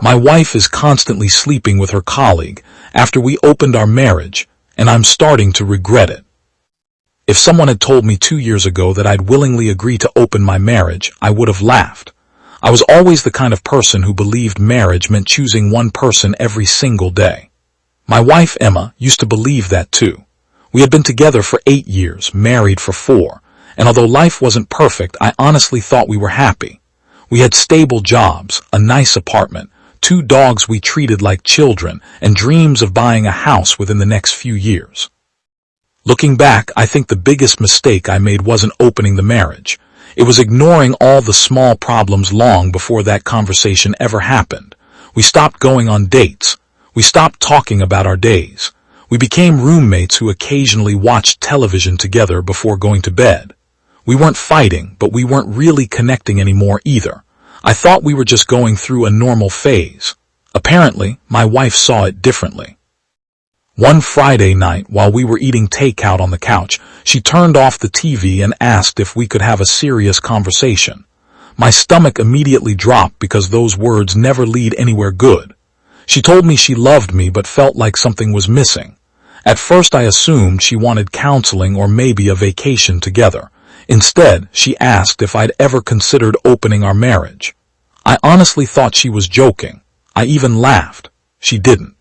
My wife is constantly sleeping with her colleague after we opened our marriage, and I'm starting to regret it. If someone had told me 2 years ago that I'd willingly agree to open my marriage, I would have laughed. I was always the kind of person who believed marriage meant choosing one person every single day. My wife, Emma, used to believe that too. We had been together for 8 years, married for 4, and although life wasn't perfect, I honestly thought we were happy. We had stable jobs, a nice apartment, 2 dogs we treated like children, and dreams of buying a house within the next few years. Looking back, I think the biggest mistake I made wasn't opening the marriage. It was ignoring all the small problems long before that conversation ever happened. We stopped going on dates. We stopped talking about our days. We became roommates who occasionally watched television together before going to bed. We weren't fighting, but we weren't really connecting anymore either. I thought we were just going through a normal phase. Apparently, my wife saw it differently. One Friday night, while we were eating takeout on the couch, she turned off the TV and asked if we could have a serious conversation. My stomach immediately dropped because those words never lead anywhere good. She told me she loved me but felt like something was missing. At first I assumed she wanted counseling or maybe a vacation together. Instead, she asked if I'd ever considered opening our marriage. I honestly thought she was joking. I even laughed. She didn't.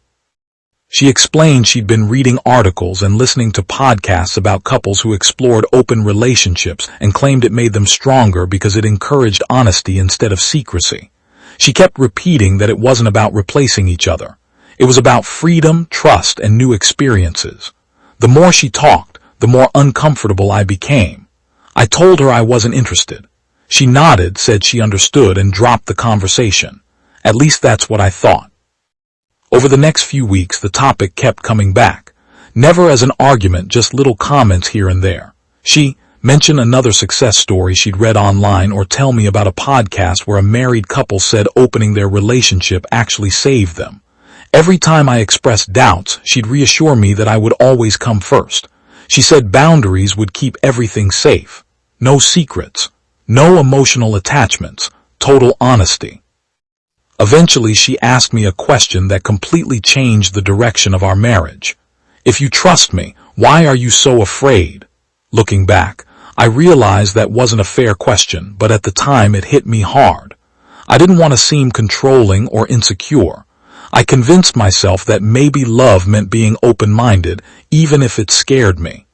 She explained she'd been reading articles and listening to podcasts about couples who explored open relationships and claimed it made them stronger because it encouraged honesty instead of secrecy. She kept repeating that it wasn't about replacing each other. It was about freedom, trust, and new experiences. The more she talked, the more uncomfortable I became. I told her I wasn't interested. She nodded, said she understood, and dropped the conversation. At least that's what I thought. Over the next few weeks, the topic kept coming back. Never as an argument, just little comments here and there. She mention another success story she'd read online or tell me about a podcast where a married couple said opening their relationship actually saved them. Every time I expressed doubts, she'd reassure me that I would always come first. She said boundaries would keep everything safe. No secrets. No emotional attachments. Total honesty. Eventually, she asked me a question that completely changed the direction of our marriage. If you trust me, why are you so afraid? Looking back, I realized that wasn't a fair question, but at the time it hit me hard. I didn't want to seem controlling or insecure. I convinced myself that maybe love meant being open-minded, even if it scared me.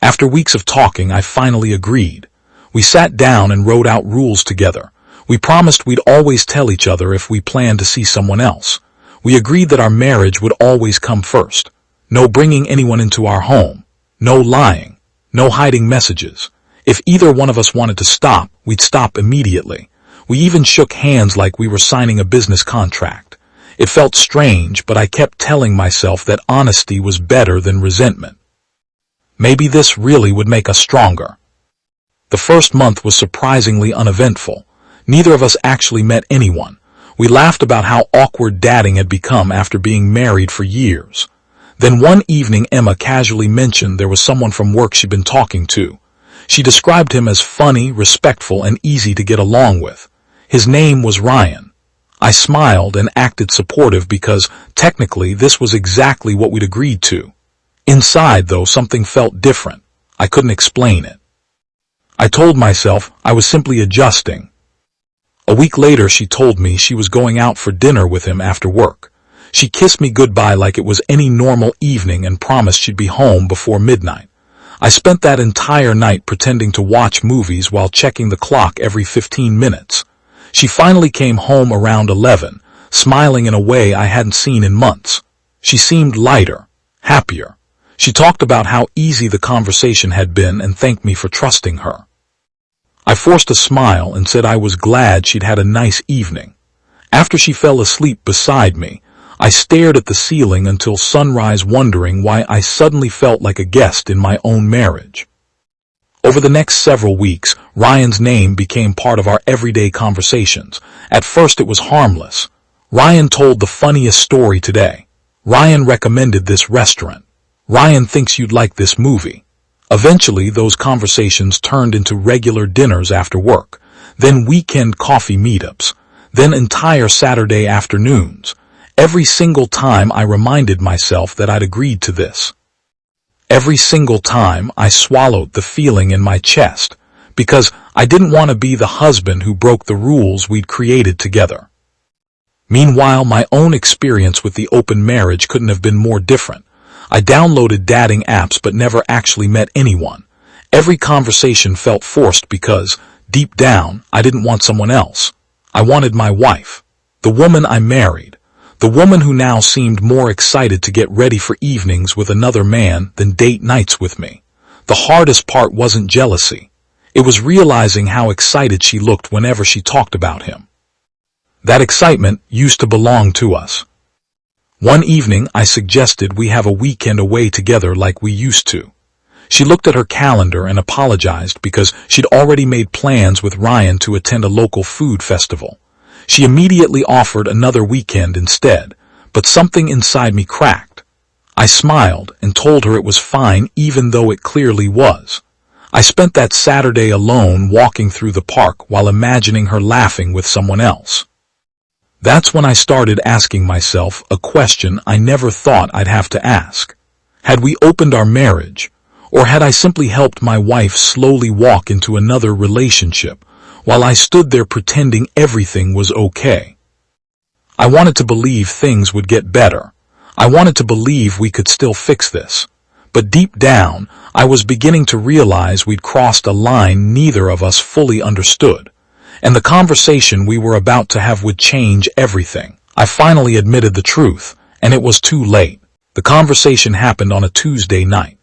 After weeks of talking, I finally agreed. We sat down and wrote out rules together. We promised we'd always tell each other if we planned to see someone else. We agreed that our marriage would always come first. No bringing anyone into our home. No lying. No hiding messages. If either one of us wanted to stop, we'd stop immediately. We even shook hands like we were signing a business contract. It felt strange, but I kept telling myself that honesty was better than resentment. Maybe this really would make us stronger. The first month was surprisingly uneventful. Neither of us actually met anyone. We laughed about how awkward dating had become after being married for years. Then one evening, Emma casually mentioned there was someone from work she'd been talking to. She described him as funny, respectful, and easy to get along with. His name was Ryan. I smiled and acted supportive because, technically, this was exactly what we'd agreed to. Inside, though, something felt different. I couldn't explain it. I told myself I was simply adjusting. A week later, she told me she was going out for dinner with him after work. She kissed me goodbye like it was any normal evening and promised she'd be home before midnight. I spent that entire night pretending to watch movies while checking the clock every 15 minutes. She finally came home around 11, smiling in a way I hadn't seen in months. She seemed lighter, happier. She talked about how easy the conversation had been and thanked me for trusting her. I forced a smile and said I was glad she'd had a nice evening. After she fell asleep beside me, I stared at the ceiling until sunrise, wondering why I suddenly felt like a guest in my own marriage. Over the next several weeks, Ryan's name became part of our everyday conversations. At first it was harmless. Ryan told the funniest story today. Ryan recommended this restaurant. Ryan thinks you'd like this movie. Eventually, those conversations turned into regular dinners after work, then weekend coffee meetups, then entire Saturday afternoons. Every single time I reminded myself that I'd agreed to this. Every single time I swallowed the feeling in my chest, because I didn't want to be the husband who broke the rules we'd created together. Meanwhile, my own experience with the open marriage couldn't have been more different. I downloaded dating apps but never actually met anyone. Every conversation felt forced because, deep down, I didn't want someone else. I wanted my wife, the woman I married, the woman who now seemed more excited to get ready for evenings with another man than date nights with me. The hardest part wasn't jealousy. It was realizing how excited she looked whenever she talked about him. That excitement used to belong to us. One evening, I suggested we have a weekend away together like we used to. She looked at her calendar and apologized because she'd already made plans with Ryan to attend a local food festival. She immediately offered another weekend instead, but something inside me cracked. I smiled and told her it was fine even though it clearly was. I spent that Saturday alone walking through the park while imagining her laughing with someone else. That's when I started asking myself a question I never thought I'd have to ask. Had we opened our marriage, or had I simply helped my wife slowly walk into another relationship while I stood there pretending everything was okay? I wanted to believe things would get better. I wanted to believe we could still fix this. But deep down, I was beginning to realize we'd crossed a line neither of us fully understood. And the conversation we were about to have would change everything. I finally admitted the truth, and it was too late. The conversation happened on a Tuesday night.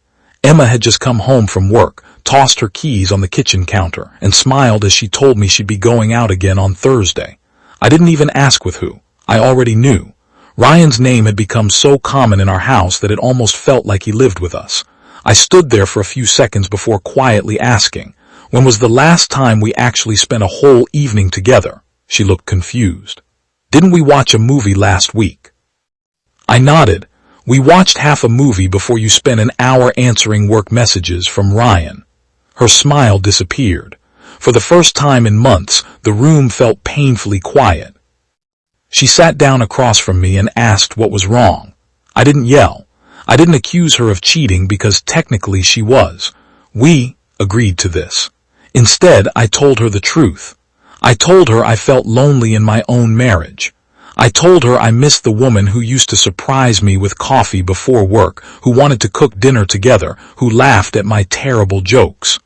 Emma had just come home from work, tossed her keys on the kitchen counter, and smiled as she told me she'd be going out again on Thursday. I didn't even ask with who. I already knew. Ryan's name had become so common in our house that it almost felt like he lived with us. I stood there for a few seconds before quietly asking, "When was the last time we actually spent a whole evening together?" She looked confused. "Didn't we watch a movie last week?" I nodded. "We watched half a movie before you spent an hour answering work messages from Ryan." Her smile disappeared. For the first time in months, the room felt painfully quiet. She sat down across from me and asked what was wrong. I didn't yell. I didn't accuse her of cheating because technically she was. We agreed to this. Instead, I told her the truth. I told her I felt lonely in my own marriage. I told her I missed the woman who used to surprise me with coffee before work, who wanted to cook dinner together, who laughed at my terrible jokes.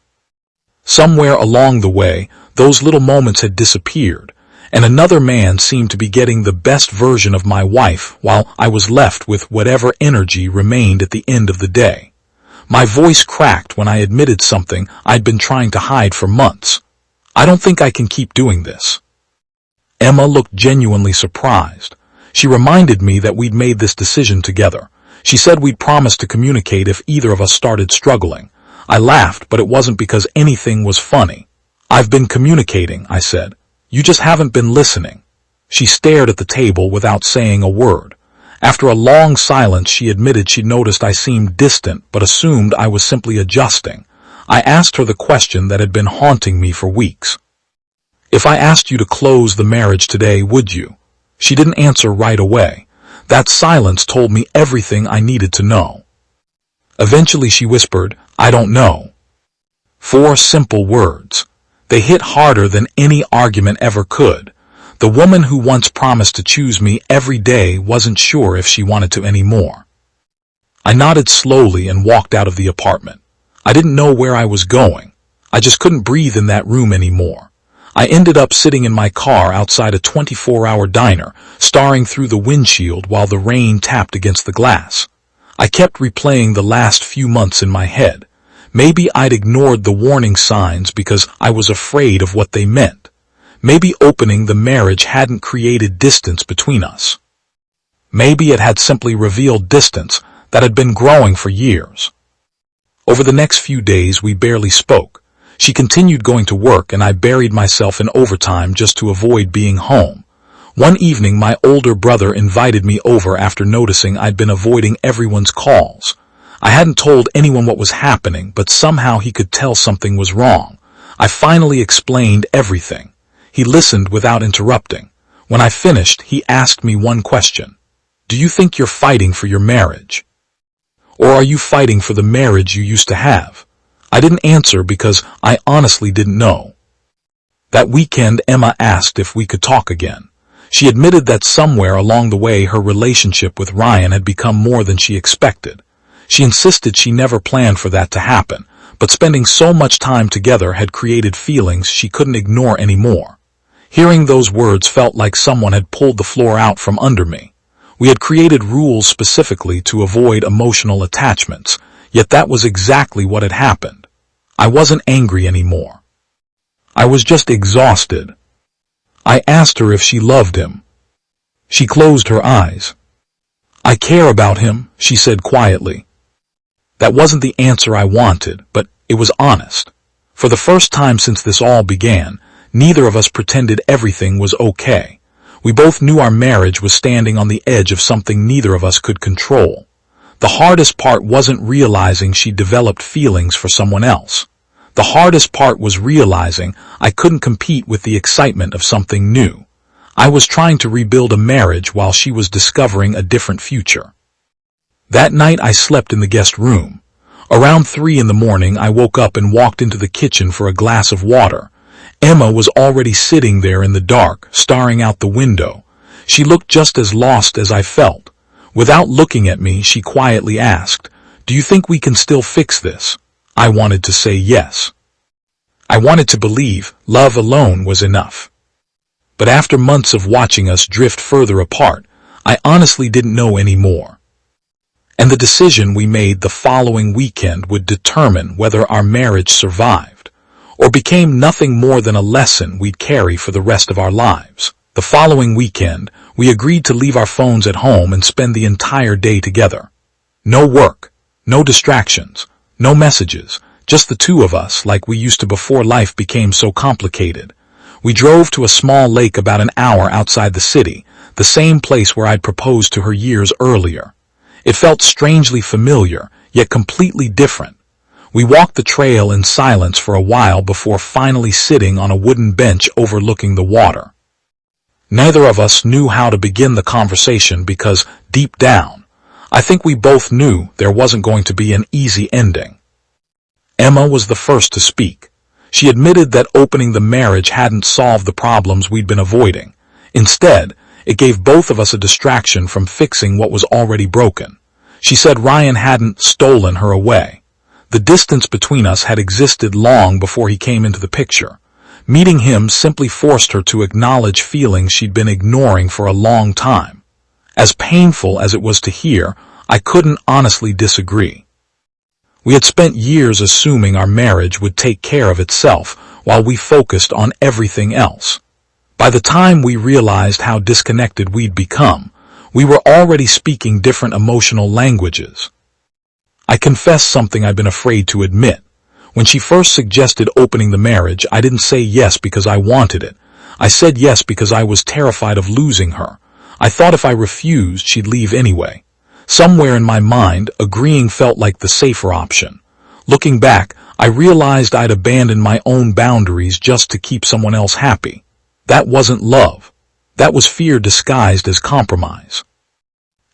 Somewhere along the way, those little moments had disappeared, and another man seemed to be getting the best version of my wife while I was left with whatever energy remained at the end of the day. My voice cracked when I admitted something I'd been trying to hide for months. "I don't think I can keep doing this." Emma looked genuinely surprised. She reminded me that we'd made this decision together. She said we'd promised to communicate if either of us started struggling. I laughed, but it wasn't because anything was funny. "I've been communicating," I said. "You just haven't been listening." She stared at the table without saying a word. After a long silence, she admitted she'd noticed I seemed distant but assumed I was simply adjusting. I asked her the question that had been haunting me for weeks. "If I asked you to close the marriage today, would you?" She didn't answer right away. That silence told me everything I needed to know. Eventually she whispered, "I don't know." 4 simple words. They hit harder than any argument ever could. The woman who once promised to choose me every day wasn't sure if she wanted to anymore. I nodded slowly and walked out of the apartment. I didn't know where I was going. I just couldn't breathe in that room anymore. I ended up sitting in my car outside a 24-hour diner, staring through the windshield while the rain tapped against the glass. I kept replaying the last few months in my head. Maybe I'd ignored the warning signs because I was afraid of what they meant. Maybe opening the marriage hadn't created distance between us. Maybe it had simply revealed distance that had been growing for years. Over the next few days, we barely spoke. She continued going to work, and I buried myself in overtime just to avoid being home. One evening, my older brother invited me over after noticing I'd been avoiding everyone's calls. I hadn't told anyone what was happening, but somehow he could tell something was wrong. I finally explained everything. He listened without interrupting. When I finished, he asked me one question. Do you think you're fighting for your marriage? Or are you fighting for the marriage you used to have? I didn't answer because I honestly didn't know. That weekend, Emma asked if we could talk again. She admitted that somewhere along the way her relationship with Ryan had become more than she expected. She insisted she never planned for that to happen, but spending so much time together had created feelings she couldn't ignore anymore. Hearing those words felt like someone had pulled the floor out from under me. We had created rules specifically to avoid emotional attachments, yet that was exactly what had happened. I wasn't angry anymore. I was just exhausted. I asked her if she loved him. She closed her eyes. I care about him, she said quietly. That wasn't the answer I wanted, but it was honest. For the first time since this all began, neither of us pretended everything was okay. We both knew our marriage was standing on the edge of something neither of us could control. The hardest part wasn't realizing she developed feelings for someone else. The hardest part was realizing I couldn't compete with the excitement of something new. I was trying to rebuild a marriage while she was discovering a different future. That night I slept in the guest room. Around 3 in the morning I woke up and walked into the kitchen for a glass of water. Emma was already sitting there in the dark, staring out the window. She looked just as lost as I felt. Without looking at me, she quietly asked, "Do you think we can still fix this?" I wanted to say yes. I wanted to believe love alone was enough. But after months of watching us drift further apart, I honestly didn't know anymore. And the decision we made the following weekend would determine whether our marriage survived, or became nothing more than a lesson we'd carry for the rest of our lives. The following weekend, we agreed to leave our phones at home and spend the entire day together. No work, no distractions, no messages, just the two of us like we used to before life became so complicated. We drove to a small lake about an hour outside the city, the same place where I'd proposed to her years earlier. It felt strangely familiar, yet completely different. We walked the trail in silence for a while before finally sitting on a wooden bench overlooking the water. Neither of us knew how to begin the conversation because, deep down, I think we both knew there wasn't going to be an easy ending. Emma was the first to speak. She admitted that opening the marriage hadn't solved the problems we'd been avoiding. Instead, it gave both of us a distraction from fixing what was already broken. She said Ryan hadn't stolen her away. The distance between us had existed long before he came into the picture. Meeting him simply forced her to acknowledge feelings she'd been ignoring for a long time. As painful as it was to hear, I couldn't honestly disagree. We had spent years assuming our marriage would take care of itself while we focused on everything else. By the time we realized how disconnected we'd become, we were already speaking different emotional languages. I confess something I've been afraid to admit. When she first suggested opening the marriage, I didn't say yes because I wanted it. I said yes because I was terrified of losing her. I thought if I refused, she'd leave anyway. Somewhere in my mind, agreeing felt like the safer option. Looking back, I realized I'd abandoned my own boundaries just to keep someone else happy. That wasn't love. That was fear disguised as compromise.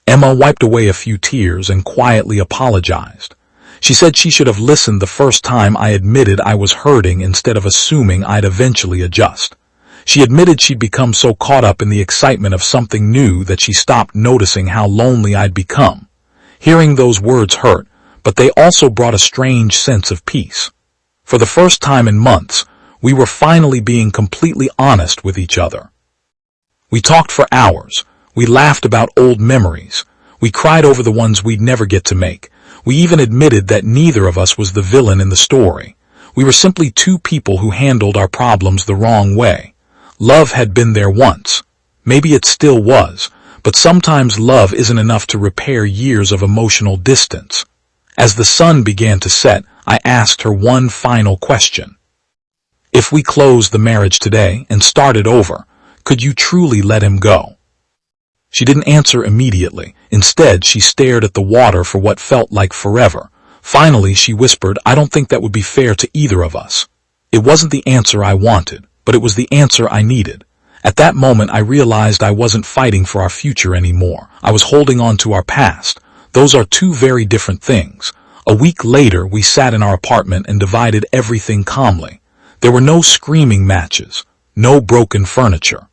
Emma wiped away a few tears and quietly apologized. She said she should have listened the first time I admitted I was hurting instead of assuming I'd eventually adjust. She admitted she'd become so caught up in the excitement of something new that she stopped noticing how lonely I'd become. Hearing those words hurt, but they also brought a strange sense of peace. For the first time in months, we were finally being completely honest with each other. We talked for hours. We laughed about old memories. We cried over the ones we'd never get to make. We even admitted that neither of us was the villain in the story. We were simply two people who handled our problems the wrong way. Love had been there once. Maybe it still was, but sometimes love isn't enough to repair years of emotional distance. As the sun began to set, I asked her one final question. If we closed the marriage today and started over, could you truly let him go? She didn't answer immediately. Instead, she stared at the water for what felt like forever. Finally, she whispered, "I don't think that would be fair to either of us." It wasn't the answer I wanted, but it was the answer I needed. At that moment, I realized I wasn't fighting for our future anymore. I was holding on to our past. Those are two very different things. A week later, we sat in our apartment and divided everything calmly. There were no screaming matches, no broken furniture,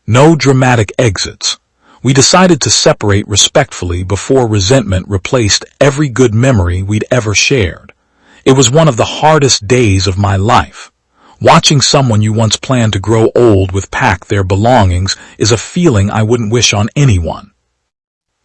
no dramatic exits. We decided to separate respectfully before resentment replaced every good memory we'd ever shared. It was one of the hardest days of my life. Watching someone you once planned to grow old with pack their belongings is a feeling I wouldn't wish on anyone.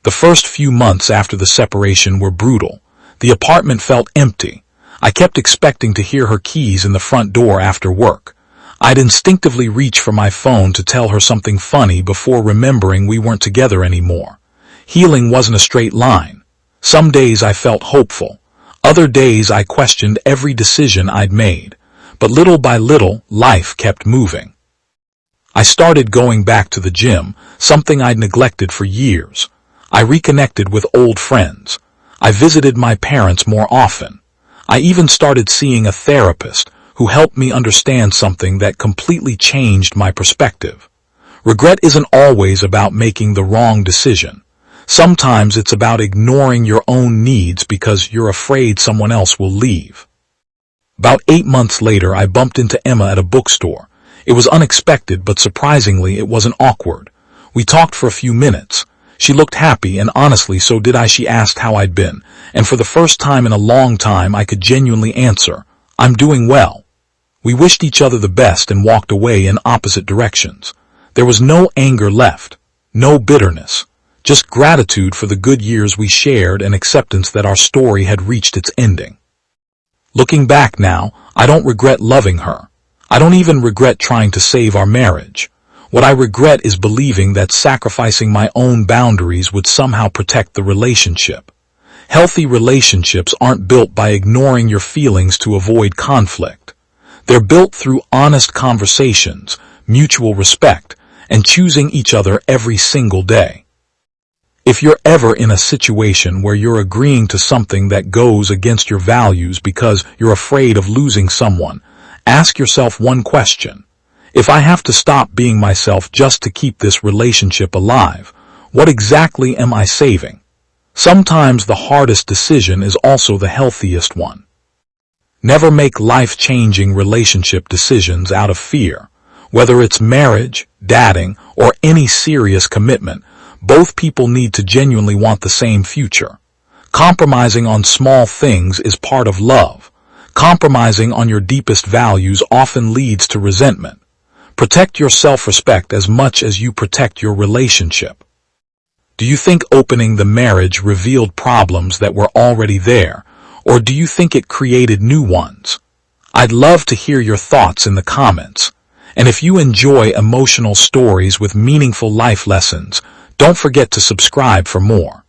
The first few months after the separation were brutal. The apartment felt empty. I kept expecting to hear her keys in the front door after work. I'd instinctively reach for my phone to tell her something funny before remembering we weren't together anymore. Healing wasn't a straight line. Some days I felt hopeful. Other days I questioned every decision I'd made. But little by little, life kept moving. I started going back to the gym, something I'd neglected for years. I reconnected with old friends. I visited my parents more often. I even started seeing a therapist who helped me understand something that completely changed my perspective. Regret isn't always about making the wrong decision. Sometimes it's about ignoring your own needs because you're afraid someone else will leave. About 8 months later, I bumped into Emma at a bookstore. It was unexpected, but surprisingly, it wasn't awkward. We talked for a few minutes. She looked happy, and honestly, so did I. She asked how I'd been, and for the first time in a long time, I could genuinely answer, "I'm doing well." We wished each other the best and walked away in opposite directions. There was no anger left, no bitterness, just gratitude for the good years we shared and acceptance that our story had reached its ending. Looking back now, I don't regret loving her. I don't even regret trying to save our marriage. What I regret is believing that sacrificing my own boundaries would somehow protect the relationship. Healthy relationships aren't built by ignoring your feelings to avoid conflict. They're built through honest conversations, mutual respect, and choosing each other every single day. If you're ever in a situation where you're agreeing to something that goes against your values because you're afraid of losing someone, ask yourself one question. If I have to stop being myself just to keep this relationship alive, what exactly am I saving? Sometimes the hardest decision is also the healthiest one. Never make life-changing relationship decisions out of fear. Whether it's marriage, dating, or any serious commitment, both people need to genuinely want the same future. Compromising on small things is part of love. Compromising on your deepest values often leads to resentment. Protect your self-respect as much as you protect your relationship. Do you think opening the marriage revealed problems that were already there, or do you think it created new ones? I'd love to hear your thoughts in the comments. And if you enjoy emotional stories with meaningful life lessons, don't forget to subscribe for more.